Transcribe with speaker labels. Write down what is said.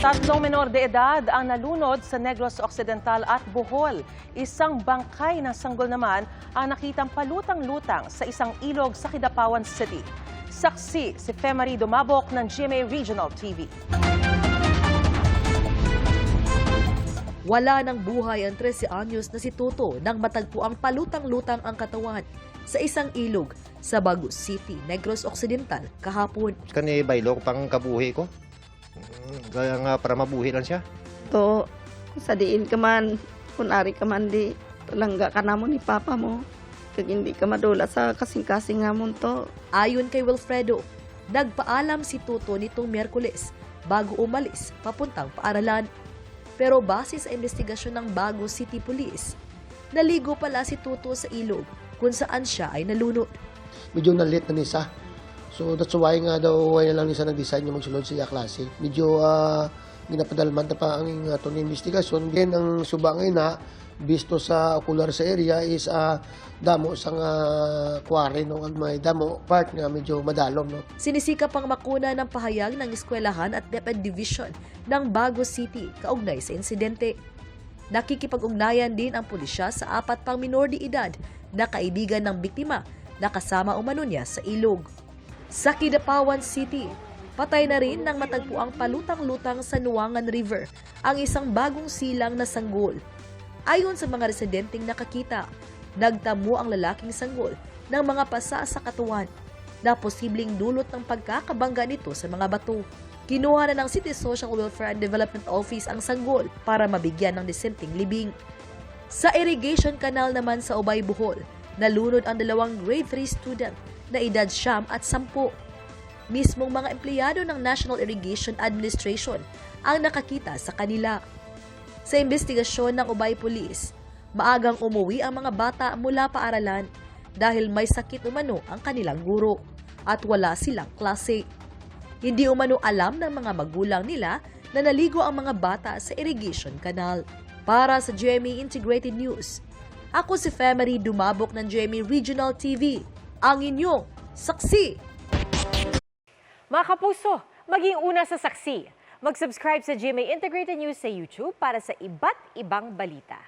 Speaker 1: Tatlong menor de edad ang nalunod sa Negros Occidental at Bohol. Isang bangkay ng sanggol naman ang nakitang palutang-lutang sa isang ilog sa Kidapawan City. Saksi si Femari Dumabok ng GMA Regional TV.
Speaker 2: Wala ng buhay ang 13 anyos na si Toto nang matagpo ang palutang-lutang ang katawan sa isang ilog sa Bagus City, Negros Occidental kahapon.
Speaker 3: Kani baylo pang kabuhi ko. Kaya nga para mabuhi lang siya.
Speaker 4: To, sa diin ka man, kunari ka man di, tulangga ka na mo ni papa mo. Kag hindi ka madula sa kasing-kasing nga mo to.
Speaker 2: Ayon kay Wilfredo, nagpaalam si Toto nitong Miyerkules bago umalis papuntang paaralan. Pero base sa investigasyon ng Bagus City Police, naligo pala si Toto sa ilog kung saan siya ay nalunod.
Speaker 5: Medyo nalit na nisa. So that's why nga daw why na lang nisa nag-design yung magsulod sa iya klase. Medyo ginapadalman na pa ang ato ni investigasyon. Then ang subangay na bisto sa ocular sa area is damo sa quarry no ang may damo part nga medyo madalom no.
Speaker 2: Sinisikap pang makuna ng pahayag ng eskwelahan at DepEd Division ng Bagus City kaugnay sa insidente. Nakikipag-ugnayan din ang pulisya sa 4 pang minor de edad na kaibigan ng biktima na kasama umano niya sa ilog. Sa Kidapawan City, patay na rin nang matagpuang palutang-lutang sa Nuangan River ang isang bagong silang na sanggol. Ayon sa mga residenteng nakakita, nagtamo ang lalaking sanggol ng mga pasa sa katawan na posibleng dulot ng pagkakabangga nito sa mga bato. Kinuha na ng City Social Welfare and Development Office ang sanggol para mabigyan ng disenteng libing. Sa irrigation canal naman sa Ubay, Bohol, nalunod ang 2 grade 3 student na edad 9 at 10. Mismong mga empleyado ng National Irrigation Administration ang nakakita sa kanila. Sa investigasyon ng Ubay Police, maagang umuwi ang mga bata mula paaralan dahil may sakit umano ang kanilang guro at wala silang klase. Hindi umano alam ng mga magulang nila na naligo ang mga bata sa irrigation canal. Para sa GMA Integrated News, ako si Femari Dumabok ng GMA Regional TV, ang inyong saksi.
Speaker 6: Mga kapuso, maging una sa saksi. Mag-subscribe sa GMA Integrated News sa YouTube para sa iba't ibang balita.